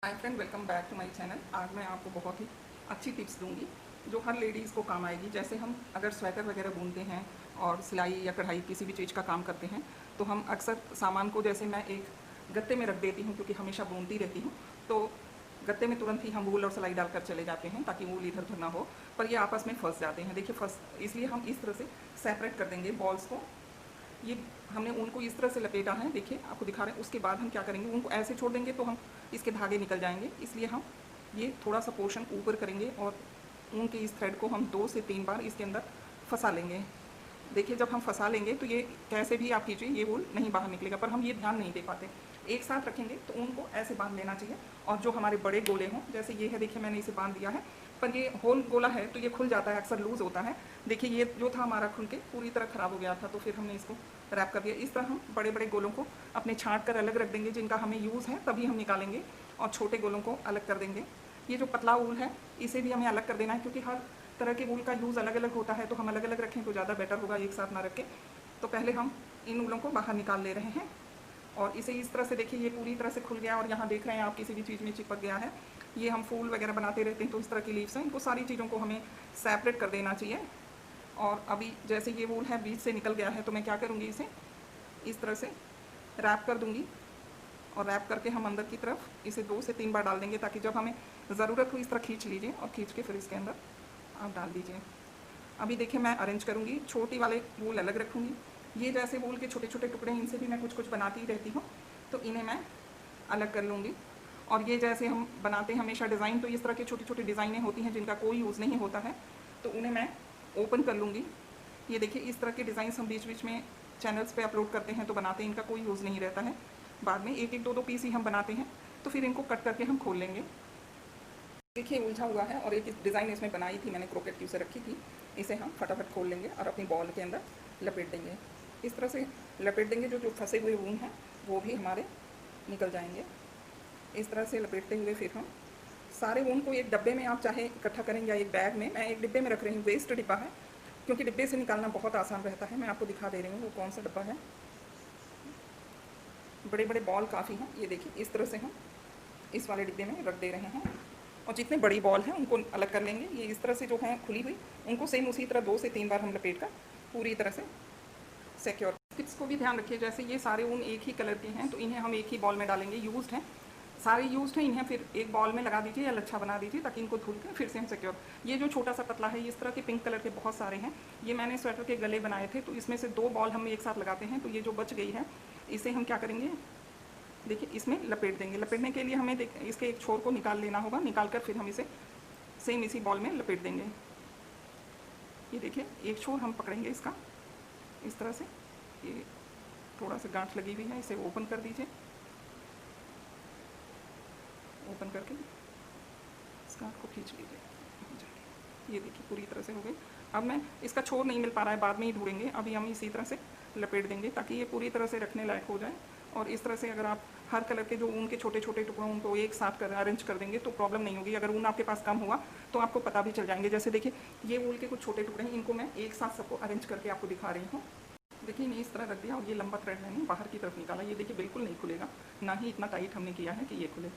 Hi friend, welcome back to my channel. आज मैं आपको बहुत ही अच्छी टिप्स दूंगी जो हर लेडीज़ को काम आएगी। जैसे हम अगर स्वेटर वगैरह बुनते हैं और सिलाई या कढ़ाई किसी भी चीज़ का काम करते हैं तो हम अक्सर सामान को, जैसे मैं एक गत्ते में रख देती हूँ क्योंकि हमेशा बुनती रहती हूँ, तो गत्ते में तुरंत ही हम वूल और सिलाई डालकर चले जाते हैं ताकि वूल इधर उधर ना हो, पर ये आपस में फंस जाते हैं। देखिए फंस इसलिए हम इस तरह से सेपरेट कर देंगे बॉल्स को। ये हमने ऊन को इस तरह से लपेटा है, देखिए आपको दिखा रहे हैं। उसके बाद हम क्या करेंगे, ऊन को ऐसे छोड़ देंगे तो हम इसके धागे निकल जाएंगे, इसलिए हम ये थोड़ा सा पोर्शन ऊपर करेंगे और ऊन के इस थ्रेड को हम 2 से 3 बार इसके अंदर फंसा लेंगे। देखिए जब हम फंसा लेंगे तो ये कैसे भी आप कीजिए ये वूल नहीं बाहर निकलेगा, पर हम ये ध्यान नहीं दे पाते। एक साथ रखेंगे तो ऊन को ऐसे बांध लेना चाहिए, और जो हमारे बड़े गोले हों, जैसे ये है, देखिए मैंने इसे बांध दिया है, पर ये होल गोला है तो ये खुल जाता है, अक्सर लूज़ होता है। देखिए ये जो था हमारा खुल के पूरी तरह ख़राब हो गया था, तो फिर हमने इसको रैप कर दिया। इस तरह हम बड़े बड़े गोलों को अपने छाँट कर अलग रख देंगे, जिनका हमें यूज़ है तभी हम निकालेंगे, और छोटे गोलों को अलग कर देंगे। ये जो पतला ऊल है इसे भी हमें अलग कर देना है, क्योंकि हर तरह के ऊल का यूज़ अलग अलग होता है, तो हम अलग अलग रखें तो ज़्यादा बेटर होगा, एक साथ ना रखें। तो पहले हम इन ऊलों को बाहर निकाल ले रहे हैं, और इसे इस तरह से देखिए ये पूरी तरह से खुल गया, और यहाँ देख रहे हैं आप किसी भी चीज़ में चिपक गया है। ये हम फूल वगैरह बनाते रहते हैं तो इस तरह की लीव्स हैं, इनको सारी चीज़ों को हमें सेपरेट कर देना चाहिए। और अभी जैसे ये वूल है बीच से निकल गया है, तो मैं क्या करूँगी, इसे इस तरह से रैप कर दूँगी, और रैप करके हम अंदर की तरफ इसे 2 से 3 बार डाल देंगे, ताकि जब हमें ज़रूरत हो इस तरह खींच लीजिए, और खींच के फिर इसके अंदर आप डाल दीजिए। अभी देखिए मैं अरेंज करूँगी, छोटी वाले वूल अलग रखूँगी। ये जैसे वूल के छोटे छोटे टुकड़े, इनसे भी मैं कुछ कुछ बनाती रहती हूँ, तो इन्हें मैं अलग कर लूँगी। और ये जैसे हम बनाते हैं हमेशा डिज़ाइन, तो इस तरह की छोटी छोटी डिज़ाइनें होती हैं जिनका कोई यूज़ नहीं होता है, तो उन्हें मैं ओपन कर लूँगी। ये देखिए इस तरह के डिज़ाइंस हम बीच बीच में चैनल्स पे अपलोड करते हैं तो बनाते हैं, इनका कोई यूज़ नहीं रहता है। बाद में एक एक दो दो पीस ही हम बनाते हैं, तो फिर इनको कट करके हम खोल लेंगे। देखिए उलझा हुआ है, और एक डिज़ाइन इसमें बनाई थी मैंने, क्रोकेट की, उसे रखी थी। इसे हम फटाफट खोल लेंगे और अपनी बॉल के अंदर लपेट देंगे। इस तरह से लपेट देंगे, जो जो फंसे हुए ऊन हैं वो भी हमारे निकल जाएंगे। इस तरह से लपेटते हुए फिर हम सारे ऊन को एक डब्बे में, आप चाहे इकट्ठा करें या एक बैग में, मैं एक डिब्बे में रख रही हूँ, वेस्ट डिब्बा है, क्योंकि डिब्बे से निकालना बहुत आसान रहता है। मैं आपको दिखा दे रही हूँ वो कौन सा डब्बा है। बड़े बड़े बॉल काफ़ी हैं, ये देखिए इस तरह से हम इस वाले डिब्बे में रख दे रहे हैं, और जितने बड़ी बॉल हैं उनको अलग कर लेंगे। ये इस तरह से जो हैं खुली हुई, उनको सेम उसी तरह 2 से 3 बार हम लपेट कर पूरी तरह से सिक्योर। टिप्स को भी ध्यान रखिए, जैसे ये सारे ऊन एक ही कलर के हैं तो इन्हें हम एक ही बॉल में डालेंगे। यूज्ड हैं, सारे यूज्ड हैं, इन्हें फिर एक बॉल में लगा दीजिए या लच्छा बना दीजिए, ताकि इनको धुल के फिर से हम सिक्योर। ये जो छोटा सा पतला है, इस तरह के पिंक कलर के बहुत सारे हैं, ये मैंने स्वेटर के गले बनाए थे, तो इसमें से 2 बॉल हम एक साथ लगाते हैं, तो ये जो बच गई है इसे हम क्या करेंगे, देखिए इसमें लपेट देंगे। लपेटने के लिए हमें इसके एक छोर को निकाल लेना होगा, निकाल कर फिर हम इसे सेम इसी बॉल में लपेट देंगे। ये देखिए एक छोर हम पकड़ेंगे इसका इस तरह से, ये थोड़ा सा गांठ लगी हुई है, इसे ओपन कर दीजिए। ओपन करके इस गांठ को खींच लीजिए, ये देखिए पूरी तरह से हो गई। अब मैं इसका छोर नहीं मिल पा रहा है, बाद में ही ढूंढेंगे, अभी हम इसी तरह से लपेट देंगे ताकि ये पूरी तरह से रखने लायक हो जाए। और इस तरह से अगर आप हर कलर के जो ऊन के छोटे छोटे टुकड़ों उनको एक साथ कर अरेंज कर देंगे तो प्रॉब्लम नहीं होगी। अगर ऊन आपके पास कम हुआ तो आपको पता भी चल जाएंगे। जैसे देखिए ये ऊन के कुछ छोटे टुकड़े हैं, इनको मैं एक साथ सबको अरेंज करके आपको दिखा रही हूँ। देखिए इन्हें इस तरह रख दिया, और ये लंबा थ्रेड मैंने बाहर की तरफ निकाला, ये देखिए बिल्कुल नहीं खुलेगा, ना ही इतना टाइट हमने किया है कि ये खुले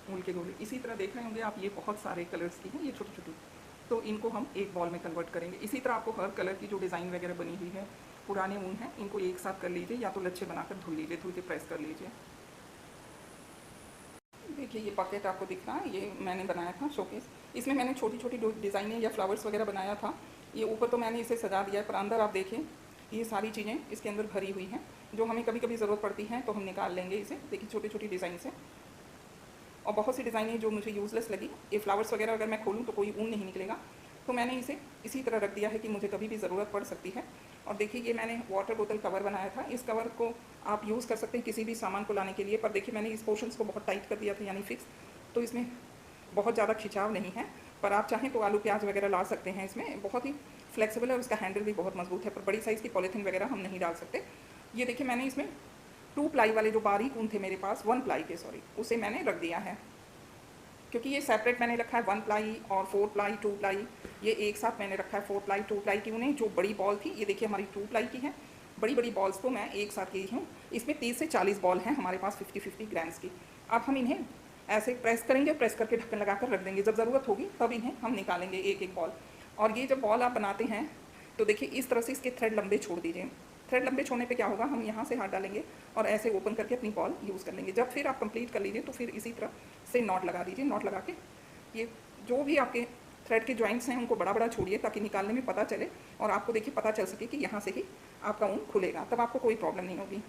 ऊन के गोले। इसी तरह देख रहे होंगे आप, ये बहुत सारे कलर्स की हैं, ये छोटी छोटी, तो इनको हम एक बॉल में कन्वर्ट करेंगे। इसी तरह आपको हर कलर की जो डिज़ाइन वगैरह बनी हुई है, पुराने ऊन हैं, इनको एक साथ कर लीजिए, या तो लच्छे बनाकर धुल लीजिए, धुल के प्रेस कर लीजिए। देखिए ये पॉकेट आपको दिख रहा है, ये मैंने बनाया था शोकेस, इसमें मैंने छोटी छोटी डिज़ाइनें या फ्लावर्स वगैरह बनाया था। ये ऊपर तो मैंने इसे सजा दिया है, पर अंदर आप देखिए ये सारी चीज़ें इसके अंदर भरी हुई हैं, जो हमें कभी कभी ज़रूरत पड़ती हैं तो हम निकाल लेंगे इसे। देखिए छोटी छोटी डिज़ाइन से, और बहुत सी डिज़ाइनें जो मुझे यूज़लेस लगी। ये फ्लावर्स वगैरह अगर मैं खोलूँ तो कोई ऊन नहीं निकलेगा, तो मैंने इसे इसी तरह रख दिया है कि मुझे कभी भी ज़रूरत पड़ सकती है। और देखिए ये मैंने वाटर बोतल कवर बनाया था, इस कवर को आप यूज़ कर सकते हैं किसी भी सामान को लाने के लिए, पर देखिए मैंने इस पोर्शंस को बहुत टाइट कर दिया था, यानी फिक्स, तो इसमें बहुत ज़्यादा खिंचाव नहीं है। पर आप चाहें तो आलू प्याज वगैरह ला सकते हैं, इसमें बहुत ही फ्लेक्सिबल है और उसका हैंडल भी बहुत मजबूत है, पर बड़ी साइज़ की पॉलीथीन वगैरह हम नहीं डाल सकते। ये देखिए मैंने इसमें 2 प्लाई वाले जो बारीक ऊन थे मेरे पास, 1 प्लाई के सॉरी, उसे मैंने रख दिया है, क्योंकि ये सेपरेट मैंने रखा है 1 प्लाई और 4 प्लाई 2 प्लाई, ये एक साथ मैंने रखा है 4 प्लाई 2 प्लाई की ऊनें। जो बड़ी बॉल थी ये देखिए हमारी 2 प्लाई की है, बड़ी बड़ी बॉल्स को मैं एक साथ की हूँ। इसमें 30 से 40 बॉल हैं हमारे पास 50-50 ग्राम्स की। अब हम इन्हें ऐसे प्रेस करेंगे, प्रेस करके ढक्कन लगा कर रख देंगे। जब ज़रूरत होगी तब इन्हें हम निकालेंगे एक एक बॉल। और ये जब बॉल आप बनाते हैं तो देखिए इस तरह से इसके थ्रेड लंबे छोड़ दीजिए। थ्रेड लंबे छोड़ने पे क्या होगा, हम यहाँ से हाथ डालेंगे और ऐसे ओपन करके अपनी बॉल यूज़ कर लेंगे। जब फिर आप कंप्लीट कर लीजिए तो फिर इसी तरह से नॉट लगा दीजिए। नॉट लगा के ये जो भी आपके थ्रेड के जॉइंट्स हैं उनको बड़ा बड़ा छोड़िए, ताकि निकालने में पता चले और आपको देखिए पता चल सके कि यहाँ से ही आपका ऊन खुलेगा, तब आपको कोई प्रॉब्लम नहीं होगी।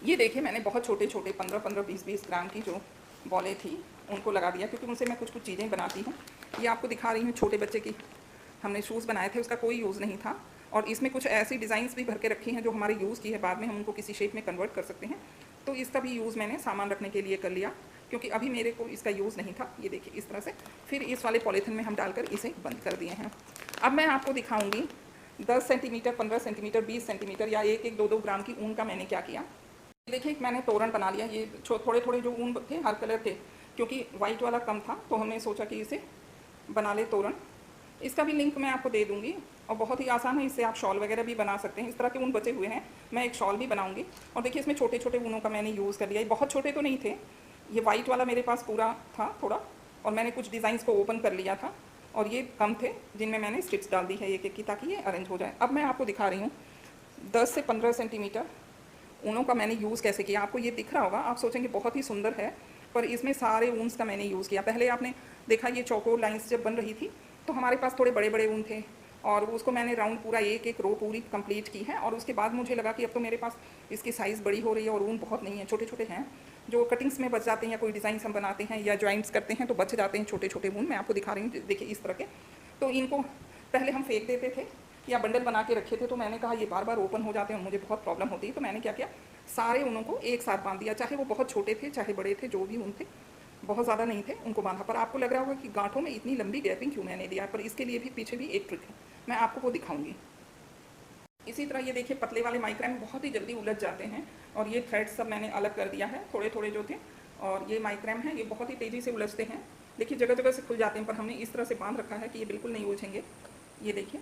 ये देखिए मैंने बहुत छोटे छोटे 15-15, 20-20 ग्राम की जो बॉलें थी उनको लगा दिया, क्योंकि उनसे मैं कुछ कुछ चीज़ें बनाती हूँ। ये आपको दिखा रही हूँ छोटे बच्चे की हमने शूज़ बनाए थे, उसका कोई यूज़ नहीं था। और इसमें कुछ ऐसी डिज़ाइंस भी भर के रखी हैं जो हमारे यूज़ की है, बाद में हम उनको किसी शेप में कन्वर्ट कर सकते हैं। तो इसका भी यूज़ मैंने सामान रखने के लिए कर लिया, क्योंकि अभी मेरे को इसका यूज़ नहीं था। ये देखिए इस तरह से फिर इस वाले पॉलीथिन में हम डालकर इसे बंद कर दिए हैं। अब मैं आपको दिखाऊंगी 10 सेंटीमीटर, 15 सेंटीमीटर, 20 सेंटीमीटर या 1-1, 2-2 ग्राम की ऊन का मैंने क्या किया। देखिए मैंने तोरण बना लिया। ये थोड़े थोड़े जो ऊन थे हर कलर के, क्योंकि वाइट वाला कम था तो हमने सोचा कि इसे बना ले तोरण। इसका भी लिंक मैं आपको दे दूंगी और बहुत ही आसान है, इससे आप शॉल वगैरह भी बना सकते हैं। इस तरह के ऊन बचे हुए हैं, मैं एक शॉल भी बनाऊंगी। और देखिए इसमें छोटे छोटे ऊनों का मैंने यूज़ कर लिया। ये बहुत छोटे तो नहीं थे, ये वाइट वाला मेरे पास पूरा था थोड़ा, और मैंने कुछ डिज़ाइंस को ओपन कर लिया था। और ये कम थे जिनमें मैंने स्ट्रिप्स डाल दी है एक एक की, ताकि ये अरेंज हो जाए। अब मैं आपको दिखा रही हूँ 10 से 15 सेंटीमीटर ऊनों का मैंने यूज़ कैसे किया। आपको ये दिख रहा होगा, आप सोचेंगे बहुत ही सुंदर है, पर इसमें सारे ऊन्स का मैंने यूज़ किया। पहले आपने देखा ये चौकोर लाइंस जब बन रही थी तो हमारे पास थोड़े बड़े बड़े ऊन थे, और उसको मैंने राउंड पूरा एक एक रो पूरी कंप्लीट की है। और उसके बाद मुझे लगा कि अब तो मेरे पास इसकी साइज़ बड़ी हो रही है और ऊन बहुत नहीं है, छोटे छोटे हैं जो कटिंग्स में बच जाते हैं, या कोई डिज़ाइन हम बनाते हैं या जॉइंट्स करते हैं तो बच जाते हैं छोटे छोटे ऊन। मैं आपको दिखा रही हूँ, देखिए इस तरह के। तो इनको पहले हम फेंक देते थे या बंडल बना के रखे थे, तो मैंने कहा ये बार बार ओपन हो जाते हैं और मुझे बहुत प्रॉब्लम होती है। तो मैंने क्या किया, सारे ऊनों को एक साथ बांध दिया, चाहे वो बहुत छोटे थे चाहे बड़े थे, जो भी ऊन थे, बहुत ज़्यादा नहीं थे, उनको बांधा। पर आपको लग रहा होगा कि गांठों में इतनी लंबी गैपिंग क्यों मैंने दिया, पर इसके लिए भी पीछे भी एक ट्रिक है, मैं आपको वो दिखाऊंगी। इसी तरह ये देखिए पतले वाले माइक्राम बहुत ही जल्दी उलझ जाते हैं, और ये थ्रेड्स सब मैंने अलग कर दिया है, थोड़े थोड़े जो थे। और ये माइक्राम है, ये बहुत ही तेज़ी से उलझते हैं, देखिए जगह जगह से खुल जाते हैं, पर हमने इस तरह से बांध रखा है कि ये बिल्कुल नहीं उलझेंगे। ये देखिए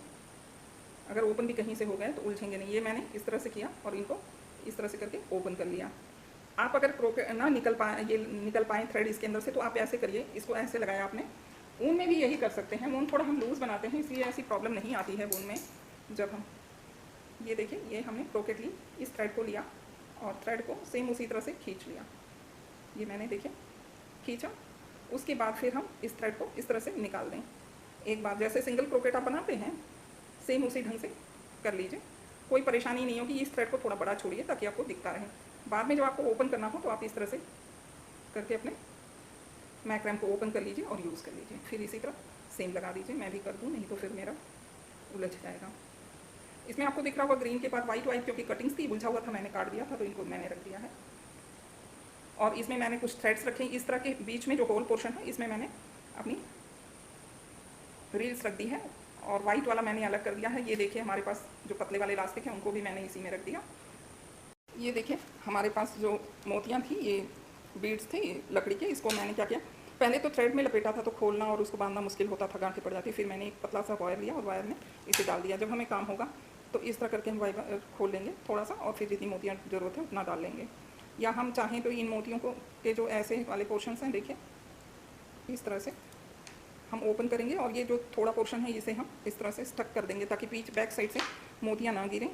अगर ओपन भी कहीं से हो गए तो उलझेंगे नहीं। ये मैंने इस तरह से किया और इनको इस तरह से करके ओपन कर लिया। आप अगर ना निकल पाए थ्रेड इसके अंदर से, तो आप ऐसे करिए, इसको ऐसे लगाया आपने। ऊन में भी यही कर सकते हैं, ऊन थोड़ा हम लूज़ बनाते हैं इसलिए ऐसी प्रॉब्लम नहीं आती है ऊन में। जब हम ये देखिए, ये हमने क्रोकेट ली, इस थ्रेड को लिया और थ्रेड को सेम उसी तरह से खींच लिया। ये मैंने देखिए खींचा, उसके बाद फिर हम इस थ्रेड को इस तरह से निकाल दें। एक बार जैसे सिंगल क्रोकेट आप बनाते हैं सेम उसी ढंग से कर लीजिए, कोई परेशानी नहीं होगी। इस थ्रेड को थोड़ा बड़ा छोड़िए ताकि आपको दिखता रहे। बाद में जब आपको ओपन करना हो तो आप इस तरह से करके अपने मैक्रैम को ओपन कर लीजिए और यूज़ कर लीजिए। फिर इसी तरह सेम लगा दीजिए, मैं भी कर दूँ, नहीं तो फिर मेरा उलझ जाएगा। इसमें आपको दिख रहा होगा ग्रीन के बाद वाइट क्योंकि कटिंग्स थी, उलझा हुआ था, मैंने काट दिया था, तो इनको मैंने रख दिया है। और इसमें मैंने कुछ थ्रेड्स रखे, इस तरह के बीच में जो होल पोर्शन है इसमें मैंने अपनी रील्स रख दी है, और वाइट वाला मैंने अलग कर दिया है। ये देखिए हमारे पास जो पतले वाले इलास्टिक हैं उनको भी मैंने इसी में रख दिया। ये देखिए हमारे पास जो मोतियाँ थी, ये बीड्स थे लकड़ी के, इसको मैंने क्या किया, पहले तो थ्रेड में लपेटा था तो खोलना और उसको बांधना मुश्किल होता था, गांठें पड़ जाती। फिर मैंने एक पतला सा वायर लिया और वायर में इसे डाल दिया। जब हमें काम होगा तो इस तरह करके हम वायर खोल लेंगे थोड़ा सा, और फिर जितनी मोतियाँ ज़रूरत है उतना डाल लेंगे। या हम चाहें तो इन मोतियों को के जो ऐसे वाले पोर्शन हैं, देखिए इस तरह से हम ओपन करेंगे और ये जो थोड़ा पोर्शन है इसे हम इस तरह से स्टक कर देंगे ताकि पीछे बैक साइड से मोतियाँ ना गिरें।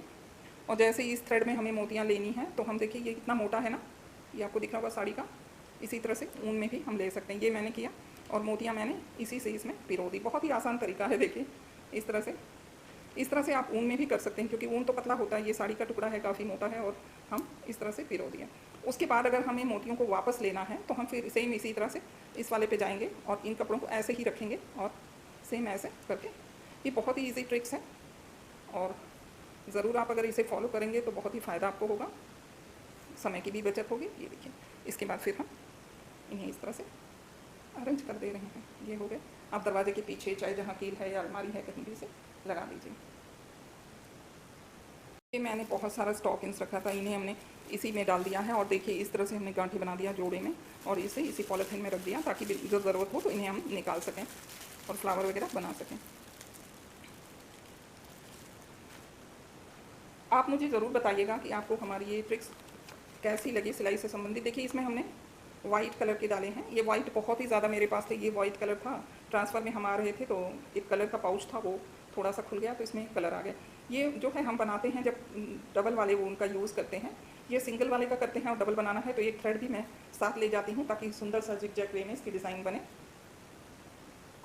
और जैसे इस थ्रेड में हमें मोतियाँ लेनी हैं तो हम देखिए ये कितना मोटा है ना, ये आपको दिख रहा होगा साड़ी का, इसी तरह से ऊन में भी हम ले सकते हैं। ये मैंने किया और मोतियाँ मैंने इसी से इसमें पिरो दी। बहुत ही आसान तरीका है, देखिए इस तरह से आप ऊन में भी कर सकते हैं, क्योंकि ऊन तो पतला होता है, ये साड़ी का टुकड़ा है काफ़ी मोटा है, और हम इस तरह से पिरो दिया। उसके बाद अगर हमें मोतियों को वापस लेना है तो हम फिर सेम इसी तरह से इस वाले पे जाएंगे और इन कपड़ों को ऐसे ही रखेंगे और सेम ऐसे करके। ये बहुत ही ईजी ट्रिक्स है और ज़रूर आप अगर इसे फॉलो करेंगे तो बहुत ही फ़ायदा आपको होगा, समय की भी बचत होगी। ये देखिए इसके बाद फिर हम इन्हें इस तरह से अरेंज कर दे रहे हैं। ये हो गए। आप दरवाजे के पीछे चाहे जहाँ कील है या अलमारी है कहीं भी इसे लगा दीजिए। ये मैंने बहुत सारा स्टॉक इंस रखा था, इन्हें हमने इसी में डाल दिया है, और देखिए इस तरह से हमने गांठी बना दिया जोड़े में और इसे इसी पॉलीथिन में रख दिया ताकि जब ज़रूरत हो तो इन्हें हम निकाल सकें और फ्लावर वगैरह बना सकें। आप मुझे ज़रूर बताइएगा कि आपको हमारी ये ट्रिक्स कैसी लगी सिलाई से संबंधित। देखिए इसमें हमने वाइट कलर के डाले हैं। ये वाइट बहुत ही ज़्यादा मेरे पास थे, ये वाइट कलर था। ट्रांसफ़र में हम आ रहे थे तो एक कलर का पाउच था, वो थोड़ा सा खुल गया तो इसमें कलर आ गया। ये जो है हम बनाते हैं जब डबल वाले वो उनका यूज़ करते हैं। ये सिंगल वाले का करते हैं और डबल बनाना है तो एक थ्रेड भी मैं साथ ले जाती हूँ ताकि सुंदर सा जिग-जैग वे में इसकी डिज़ाइन बने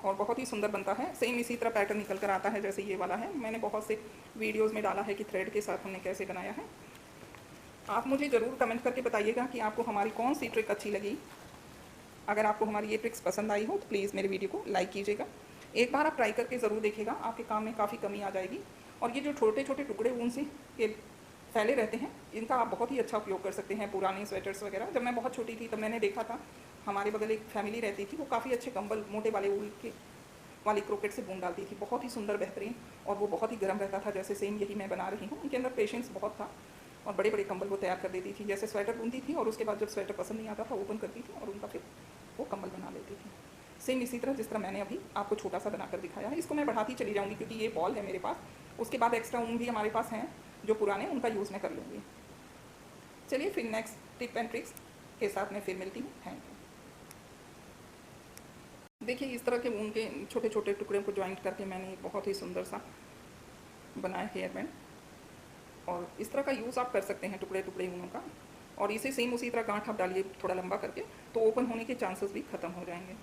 और बहुत ही सुंदर बनता है। सेम इसी तरह पैटर्न निकल कर आता है जैसे ये वाला है। मैंने बहुत से वीडियोज़ में डाला है कि थ्रेड के साथ हमने कैसे बनाया है। आप मुझे ज़रूर कमेंट करके बताइएगा कि आपको हमारी कौन सी ट्रिक अच्छी लगी। अगर आपको हमारी ये ट्रिक्स पसंद आई हो तो प्लीज़ मेरे वीडियो को लाइक कीजिएगा। एक बार आप ट्राई करके ज़रूर देखिएगा, आपके काम में काफ़ी कमी आ जाएगी। और ये जो छोटे छोटे टुकड़े ऊन से के फैले रहते हैं, इनका आप बहुत ही अच्छा उपयोग कर सकते हैं पुराने स्वेटर्स वगैरह। जब मैं बहुत छोटी थी तब मैंने देखा था, हमारे बगल एक फैमिली रहती थी, वो काफ़ी अच्छे कंबल मोटे वाले ऊन के वाली क्रोकेट से बुन डालती थी, बहुत ही सुंदर बेहतरीन, और वो बहुत ही गर्म रहता था जैसे सेम यही मैं बना रही हूँ। उनके अंदर पेशेंस बहुत था और बड़े बड़े कंबल वो तैयार कर देती थी। जैसे स्वेटर बुनती थी और उसके बाद जब स्वेटर पसंद नहीं आता था ओपन करती थी और उनका फिर वो कंबल बना लेती थी। सेम इसी तरह जिस तरह मैंने अभी आपको छोटा सा बनाकर दिखाया है, इसको मैं बढ़ाती चली जाऊँगी क्योंकि ये बॉल है मेरे पास। उसके बाद एक्स्ट्रा ऊन भी हमारे पास हैं जो पुराने, उनका यूज़ मैं कर लूँगी। चलिए फिर नेक्स्ट टिप एंड ट्रिक्स के साथ मैं फिर मिलती हूँ। Thank you. देखिए इस तरह के ऊन के छोटे छोटे टुकड़ों को ज्वाइंट करके मैंने एक बहुत ही सुंदर सा बनाया हेयर बैंड, और इस तरह का यूज़ आप कर सकते हैं टुकड़े टुकड़े ऊनों का। और इसे सेम उसी तरह गांठ आप डालिए थोड़ा लंबा करके, तो ओपन होने के चांसेस भी ख़त्म हो जाएंगे।